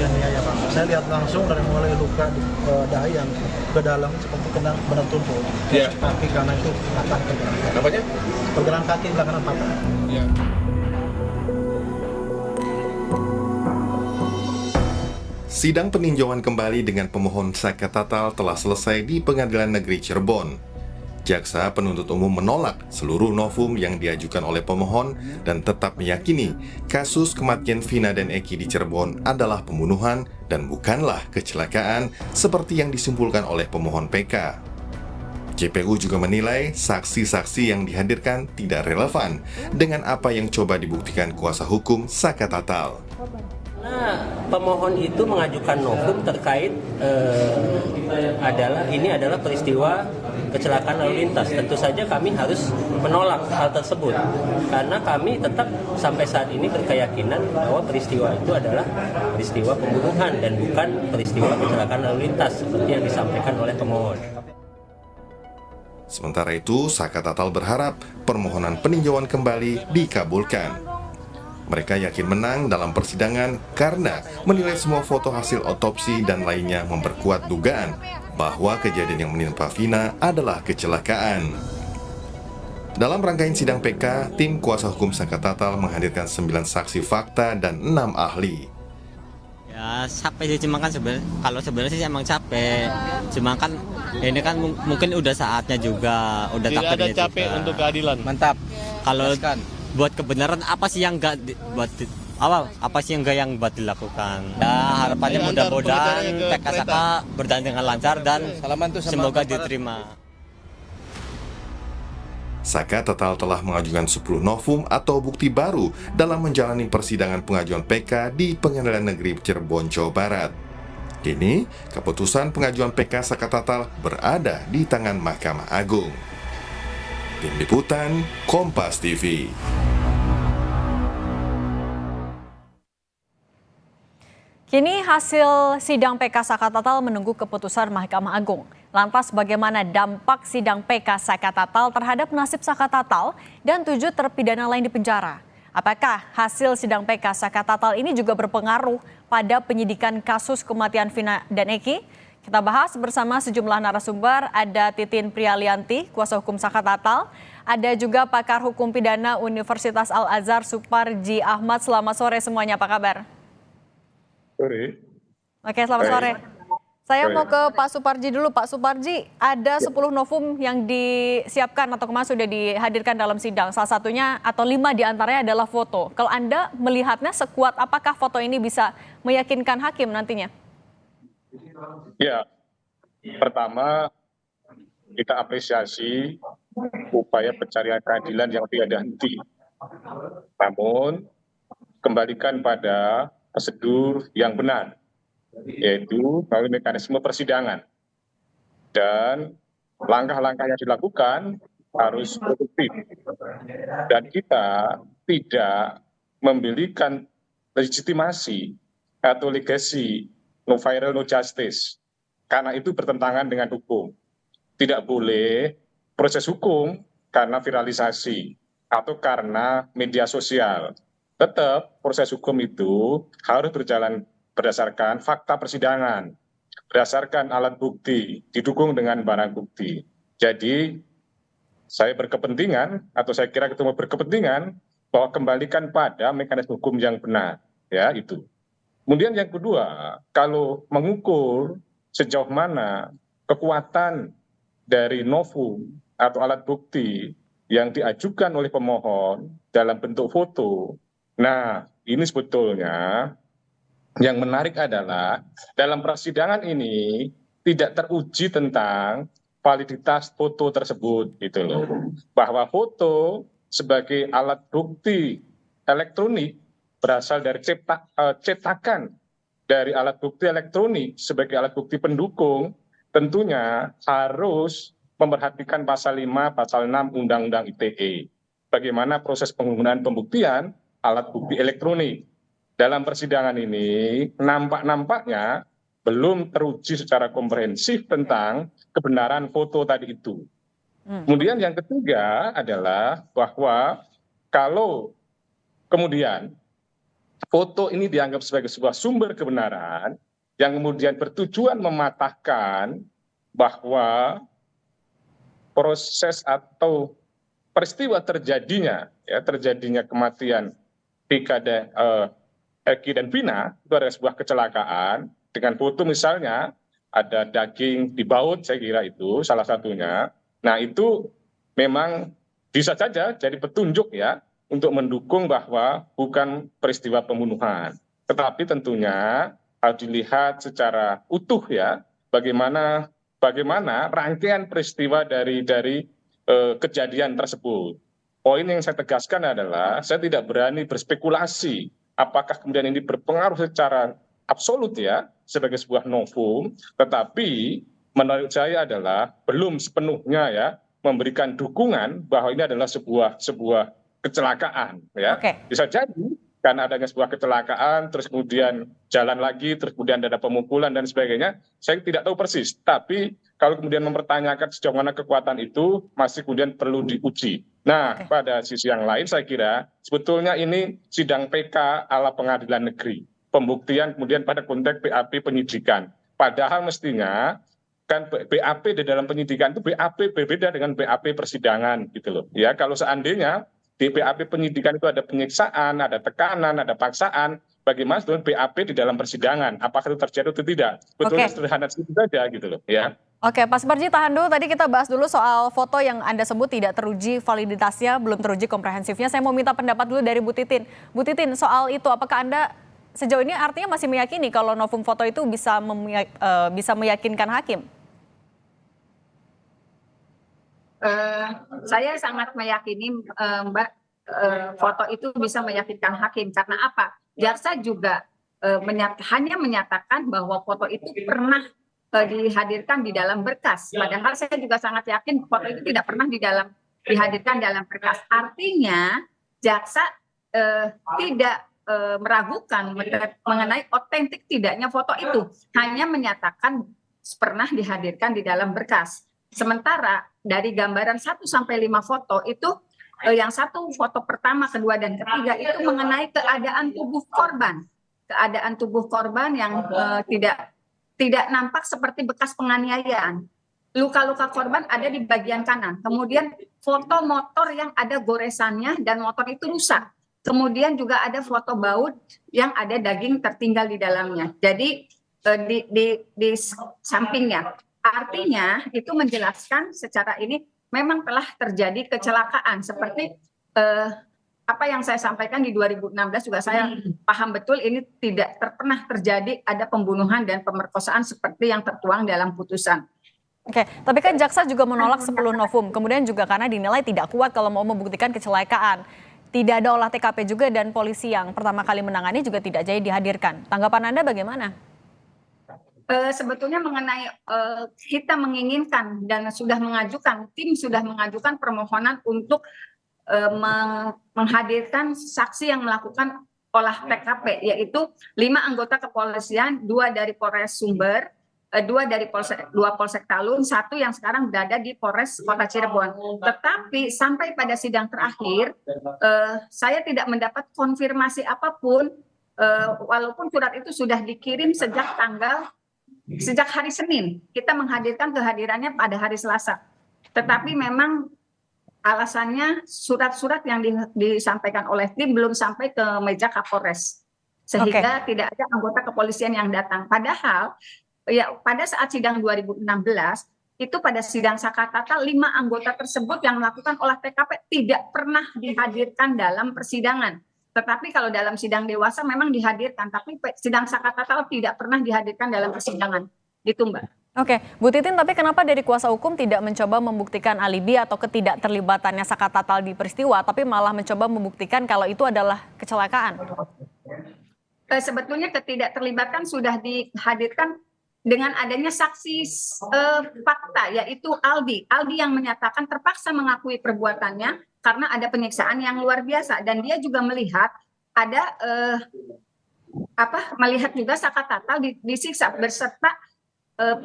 dianiaya Pak. Saya lihat langsung dari mulai luka di dahi yang ke dalam seperti kena benda tumpul. Iya. Kaki kanan itu patah pergelangan. Apanya? Pergelangan kaki sebelah kanan patah. Iya. Sidang peninjauan kembali dengan pemohon Saka Tatal telah selesai di Pengadilan Negeri Cirebon. Jaksa penuntut umum menolak seluruh novum yang diajukan oleh pemohon dan tetap meyakini kasus kematian Vina dan Eki di Cirebon adalah pembunuhan dan bukanlah kecelakaan seperti yang disimpulkan oleh pemohon PK. JPU juga menilai saksi-saksi yang dihadirkan tidak relevan dengan apa yang coba dibuktikan kuasa hukum Saka Tatal. Nah, pemohon itu mengajukan novum terkait adalah peristiwa kecelakaan lalu lintas. Tentu saja kami harus menolak hal tersebut karena kami tetap sampai saat ini berkeyakinan bahwa peristiwa itu adalah peristiwa pembunuhan dan bukan peristiwa kecelakaan lalu lintas seperti yang disampaikan oleh pemohon. Sementara itu, Saka Tatal berharap permohonan peninjauan kembali dikabulkan. Mereka yakin menang dalam persidangan karena menilai semua foto hasil otopsi dan lainnya memperkuat dugaan bahwa kejadian yang menimpa Vina adalah kecelakaan. Dalam rangkaian sidang PK, tim kuasa hukum Saka Tatal menghadirkan 9 saksi fakta dan 6 ahli. Ya capek sih, cuma kan sebenarnya sih emang capek. Cuma kan ini kan mungkin udah saatnya juga, udah Tidak ada capek juga. untuk keadilan. Mantap. Kalau Jelaskan. buat kebenaran apa sih yang apa sih yang buat dilakukan? Ya harapannya mudah-mudahan PK Saka berjalan dengan lancar dan semoga diterima. Saka Tatal telah mengajukan 10 novum atau bukti baru dalam menjalani persidangan pengajuan PK di Pengadilan Negeri Cirebon, Jawa Barat. Kini, keputusan pengajuan PK Saka Tatal berada di tangan Mahkamah Agung. Tim Liputan, Kompas TV. Kini hasil sidang PK Saka Tatal menunggu keputusan Mahkamah Agung. Lantas bagaimana dampak sidang PK Saka Tatal terhadap nasib Saka Tatal dan 7 terpidana lain di penjara? Apakah hasil sidang PK Saka Tatal ini juga berpengaruh pada penyidikan kasus kematian Vina dan Eki? Kita bahas bersama sejumlah narasumber, ada Titin Prialianti, kuasa hukum Saka Tatal, ada juga pakar hukum pidana Universitas Al-Azhar Suparji Ahmad. Selamat sore semuanya, apa kabar? Sore. Oke, selamat sore. Saya mau ke Pak Suparji dulu. Pak Suparji, ada 10 novum yang disiapkan atau kemarin sudah dihadirkan dalam sidang. Salah satunya atau 5 diantaranya adalah foto. Kalau Anda melihatnya sekuat apakah foto ini bisa meyakinkan hakim nantinya? Ya, pertama kita apresiasi upaya pencarian keadilan yang tiada henti. Namun, kembalikan pada prosedur yang benar, yaitu melalui mekanisme persidangan. Dan langkah-langkah yang dilakukan harus produktif. Dan kita tidak memberikan legitimasi atau legasi no viral, no justice. Karena itu bertentangan dengan hukum. Tidak boleh proses hukum karena viralisasi atau karena media sosial. Tetap proses hukum itu harus berjalan berdasarkan fakta persidangan, berdasarkan alat bukti, didukung dengan barang bukti. Jadi saya berkepentingan atau saya kira kita mau berkepentingan bahwa kembalikan pada mekanisme hukum yang benar, ya itu. Kemudian yang kedua, kalau mengukur sejauh mana kekuatan dari novum atau alat bukti yang diajukan oleh pemohon dalam bentuk foto, nah ini sebetulnya yang menarik adalah dalam persidangan ini tidak teruji tentang validitas foto tersebut, gitu loh. Bahwa foto sebagai alat bukti elektronik berasal dari cetakan dari alat bukti elektronik sebagai alat bukti pendukung, tentunya harus memperhatikan pasal 5, pasal 6 Undang-Undang ITE. Bagaimana proses penggunaan pembuktian alat bukti elektronik. Dalam persidangan ini, nampaknya belum teruji secara komprehensif tentang kebenaran foto tadi itu. Kemudian yang ketiga adalah bahwa kalau kemudian foto ini dianggap sebagai sebuah sumber kebenaran yang kemudian bertujuan mematahkan bahwa proses atau peristiwa terjadinya kematian Eki dan Vina itu adalah sebuah kecelakaan dengan foto misalnya ada daging di baut, saya kira itu salah satunya. Nah itu memang bisa saja jadi petunjuk ya untuk mendukung bahwa bukan peristiwa pembunuhan. Tetapi tentunya harus dilihat secara utuh ya bagaimana rangkaian peristiwa dari kejadian tersebut. Poin yang saya tegaskan adalah saya tidak berani berspekulasi apakah kemudian ini berpengaruh secara absolut ya sebagai sebuah novum, tetapi menurut saya adalah belum sepenuhnya ya memberikan dukungan bahwa ini adalah sebuah kecelakaan ya. Bisa jadi karena adanya sebuah kecelakaan terus kemudian jalan lagi terus kemudian ada pemukulan dan sebagainya, saya tidak tahu persis, tapi kalau kemudian mempertanyakan sejauh mana kekuatan itu masih kemudian perlu diuji. Nah, pada sisi yang lain saya kira sebetulnya ini sidang PK ala pengadilan negeri, pembuktian kemudian pada konteks BAP penyidikan, padahal mestinya kan BAP di dalam penyidikan itu BAP berbeda dengan BAP persidangan gitu loh ya. Kalau seandainya di BAP penyidikan itu ada penyiksaan, ada tekanan, ada paksaan, bagaimana dengan BAP di dalam persidangan, apakah itu terjadi atau tidak? Betulnya sederhana itu saja gitu loh ya. Oke, Pak Suparji tahan dulu, tadi kita bahas dulu soal foto yang Anda sebut tidak teruji validitasnya, belum teruji komprehensifnya. Saya mau minta pendapat dulu dari Bu Titin. Bu Titin, soal itu apakah Anda sejauh ini artinya masih meyakini kalau novum foto itu bisa meyakinkan hakim? Saya sangat meyakini Mbak, foto itu bisa meyakinkan hakim. Karena apa? Jaksa juga hanya menyatakan bahwa foto itu pernah dihadirkan di dalam berkas. Padahal saya juga sangat yakin foto itu tidak pernah dihadirkan dalam berkas. Artinya jaksa tidak meragukan mengenai otentik tidaknya foto itu, hanya menyatakan pernah dihadirkan di dalam berkas. Sementara dari gambaran 1 sampai 5 foto itu yang satu foto pertama, kedua dan ketiga itu mengenai keadaan tubuh korban. Keadaan tubuh korban yang tidak nampak seperti bekas penganiayaan. Luka-luka korban ada di bagian kanan. Kemudian foto motor yang ada goresannya dan motor itu rusak. Kemudian juga ada foto baut yang ada daging tertinggal di dalamnya. Jadi di sampingnya. Artinya itu menjelaskan secara ini memang telah terjadi kecelakaan seperti apa yang saya sampaikan di 2016 juga saya paham betul ini tidak pernah terjadi ada pembunuhan dan pemerkosaan seperti yang tertuang dalam putusan. Oke, tapi kan jaksa juga menolak 10 novum, kemudian juga karena dinilai tidak kuat kalau mau membuktikan kecelakaan. Tidak ada olah TKP juga dan polisi yang pertama kali menangani juga tidak jadi dihadirkan. Tanggapan Anda bagaimana? Sebetulnya mengenai kita menginginkan dan tim sudah mengajukan permohonan untuk menghadirkan saksi yang melakukan olah TKP, yaitu 5 anggota kepolisian, 2 dari Polres Sumber, 2 dari Polsek Talun, 1 yang sekarang berada di Polres Kota Cirebon. Tetapi sampai pada sidang terakhir, saya tidak mendapat konfirmasi apapun, walaupun surat itu sudah dikirim sejak hari Senin. Kita menghadirkan kehadirannya pada hari Selasa. Tetapi memang alasannya surat-surat yang disampaikan oleh tim belum sampai ke meja Kapolres. Sehingga tidak ada anggota kepolisian yang datang. Padahal ya pada saat sidang 2016 itu pada sidang Sakatatal 5 anggota tersebut yang melakukan olah TKP tidak pernah dihadirkan dalam persidangan. Tetapi kalau dalam sidang dewasa memang dihadirkan, tapi sidang Sakatatal tidak pernah dihadirkan dalam persidangan. Gitu Mbak. Oke, Bu Titin, tapi kenapa dari kuasa hukum tidak mencoba membuktikan alibi atau ketidakterlibatannya Sakatatal di peristiwa, tapi malah mencoba membuktikan kalau itu adalah kecelakaan? Sebetulnya ketidakterlibatan sudah dihadirkan dengan adanya saksi fakta, yaitu Aldi. Aldi yang menyatakan terpaksa mengakui perbuatannya karena ada penyiksaan yang luar biasa. Dan dia juga melihat ada melihat juga Sakatatal disiksa berserta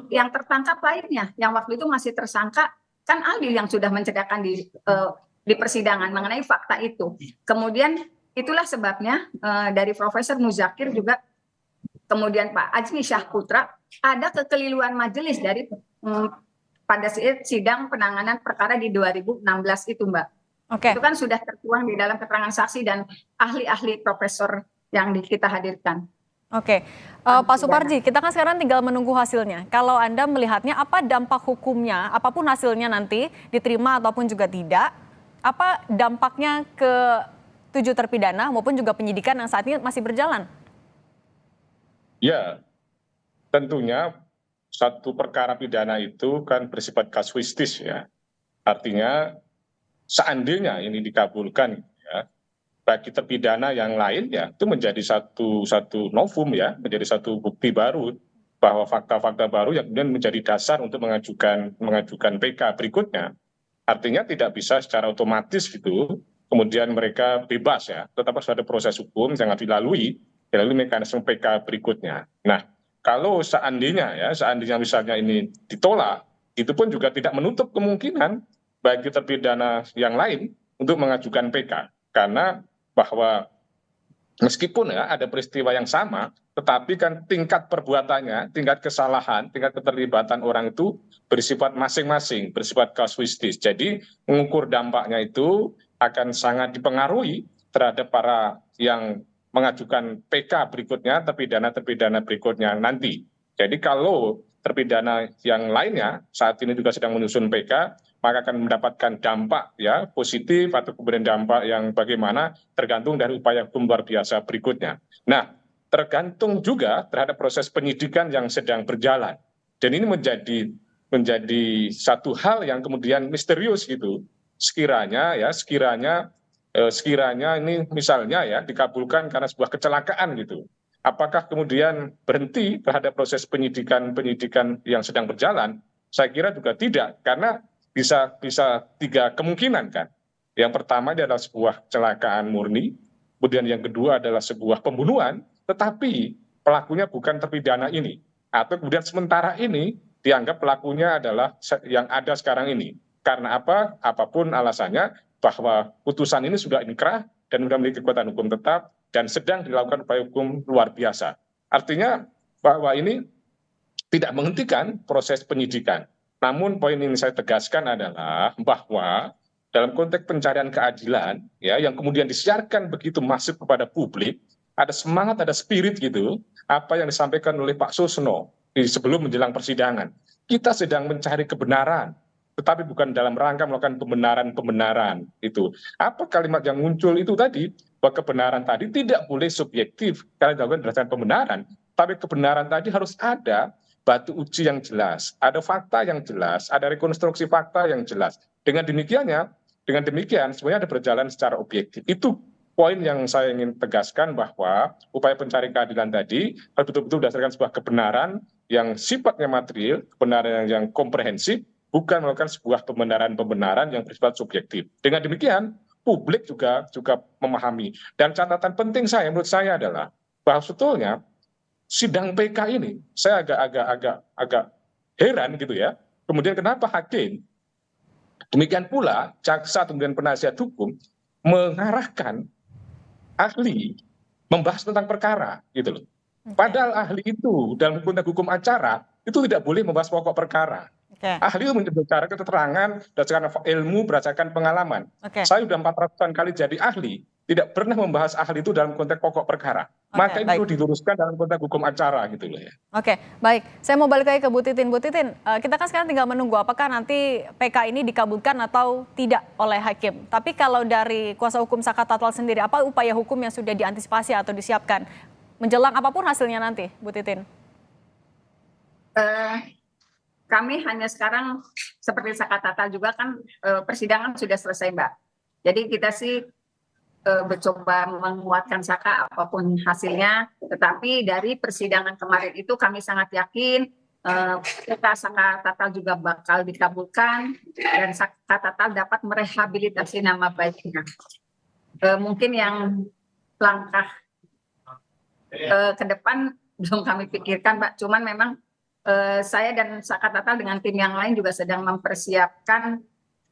yang tertangkap lainnya, yang waktu itu masih tersangka kan Aldi yang sudah menceritakan di persidangan mengenai fakta itu. Kemudian itulah sebabnya dari Profesor Muzakir juga, kemudian Pak Azmi Syahputra, ada kekeliruan majelis dari pada sidang penanganan perkara di 2016 itu, Mbak. Oke. Itu kan sudah tertuang di dalam keterangan saksi dan ahli-ahli profesor yang kita hadirkan. Oke, Pak Suparji, kita kan sekarang tinggal menunggu hasilnya. Kalau Anda melihatnya, apa dampak hukumnya, apapun hasilnya nanti diterima ataupun juga tidak, apa dampaknya ke 7 terpidana maupun juga penyidikan yang saat ini masih berjalan? Ya, tentunya satu perkara pidana itu kan bersifat kasuistis ya. Artinya seandainya ini dikabulkan ya, bagi terpidana yang lain ya itu menjadi satu novum ya, menjadi satu bukti baru bahwa fakta-fakta baru yang kemudian menjadi dasar untuk mengajukan PK berikutnya. Artinya tidak bisa secara otomatis gitu kemudian mereka bebas ya, tetapi harus ada proses hukum yang harus dilalui mekanisme PK berikutnya. Nah, kalau seandainya misalnya ini ditolak, itu pun juga tidak menutup kemungkinan bagi terpidana yang lain untuk mengajukan PK, karena bahwa meskipun ya ada peristiwa yang sama, tetapi kan tingkat perbuatannya, tingkat kesalahan, tingkat keterlibatan orang itu bersifat masing-masing, bersifat kasuistis. Jadi mengukur dampaknya itu akan sangat dipengaruhi terhadap para yang mengajukan PK berikutnya, terpidana berikutnya nanti. Jadi kalau terpidana yang lainnya saat ini juga sedang menyusun PK, maka akan mendapatkan dampak ya positif atau kemudian dampak yang bagaimana tergantung dari upaya hukum luar biasa berikutnya. Nah, tergantung juga terhadap proses penyidikan yang sedang berjalan. Dan ini menjadi satu hal yang kemudian misterius gitu. Sekiranya ini misalnya ya dikabulkan karena sebuah kecelakaan gitu. Apakah kemudian berhenti terhadap proses penyidikan yang sedang berjalan? Saya kira juga tidak, karena bisa 3 kemungkinan kan. Yang pertama dia adalah sebuah kecelakaan murni, kemudian yang kedua adalah sebuah pembunuhan, tetapi pelakunya bukan terpidana ini, atau kemudian sementara ini dianggap pelakunya adalah yang ada sekarang ini. Karena apa? Apapun alasannya, bahwa putusan ini sudah inkrah dan sudah memiliki kekuatan hukum tetap dan sedang dilakukan upaya hukum luar biasa. Artinya bahwa ini tidak menghentikan proses penyidikan. Namun poin ini saya tegaskan adalah bahwa dalam konteks pencarian keadilan ya yang kemudian disiarkan begitu masif kepada publik, ada semangat, ada spirit gitu, apa yang disampaikan oleh Pak Susno sebelum menjelang persidangan. Kita sedang mencari kebenaran, tetapi bukan dalam rangka melakukan pembenaran itu. Apa kalimat yang muncul itu tadi, bahwa kebenaran tadi tidak boleh subjektif karena dilakukan berdasarkan pembenaran, tapi kebenaran tadi harus ada batu uji yang jelas, ada fakta yang jelas, ada rekonstruksi fakta yang jelas. Dengan demikian semuanya ada berjalan secara objektif. Itu poin yang saya ingin tegaskan, bahwa upaya pencari keadilan tadi harus betul-betul berdasarkan sebuah kebenaran yang sifatnya material, kebenaran yang komprehensif, bukan melakukan sebuah pembenaran yang bersifat subjektif. Dengan demikian, publik juga memahami. Dan catatan penting menurut saya adalah bahwa sebetulnya sidang PK ini, saya agak heran gitu ya. Kemudian kenapa hakim, demikian pula jaksa kemudian penasihat hukum mengarahkan ahli membahas tentang perkara gitu loh. Padahal ahli itu dalam konteks hukum acara itu tidak boleh membahas pokok perkara. Ahli itu berbicara keterangan berdasarkan ilmu, berdasarkan pengalaman. Saya sudah 400-an kali jadi ahli, tidak pernah membahas ahli itu dalam konteks pokok perkara. Maka itu perlu diluruskan dalam konteks hukum acara gitu loh ya. Oke, baik. Saya mau balik lagi ke Bu Titin. Bu Titin, kita kan sekarang tinggal menunggu apakah nanti PK ini dikabulkan atau tidak oleh hakim. Tapi kalau dari kuasa hukum Saka Tatal sendiri, apa upaya hukum yang sudah diantisipasi atau disiapkan menjelang apapun hasilnya nanti, Bu Titin? Kami hanya sekarang seperti Saka Tatal juga kan persidangan sudah selesai, Mbak. Jadi kita sih mencoba menguatkan Saka apapun hasilnya, tetapi dari persidangan kemarin itu kami sangat yakin Saka Tatal juga bakal dikabulkan dan Saka Tatal dapat merehabilitasi nama baiknya. Mungkin yang langkah ke depan belum kami pikirkan, Mbak. Cuman memang saya dan Saka Tatal dengan tim yang lain juga sedang mempersiapkan.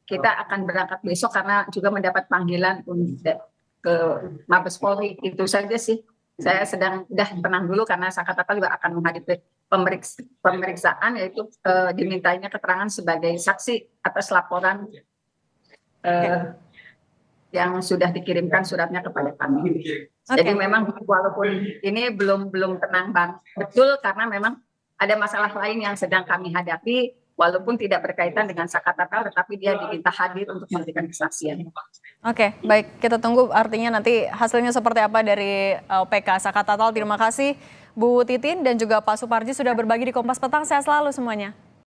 Kita akan berangkat besok karena juga mendapat panggilan ke Mabes Polri. Itu saja sih. Saya udah tenang dulu karena Sakatatal juga akan menghadapi pemeriksaan, yaitu dimintainya keterangan sebagai saksi atas laporan yang sudah dikirimkan suratnya kepada kami. Jadi memang walaupun ini belum tenang betul karena memang ada masalah lain yang sedang kami hadapi, walaupun tidak berkaitan dengan Sakatatal, tetapi dia diminta hadir untuk memberikan kesaksian. Oke, baik. Kita tunggu artinya nanti hasilnya seperti apa dari PK Sakatatal. Terima kasih Bu Titin dan juga Pak Suparji sudah berbagi di Kompas Petang. Sehat selalu semuanya.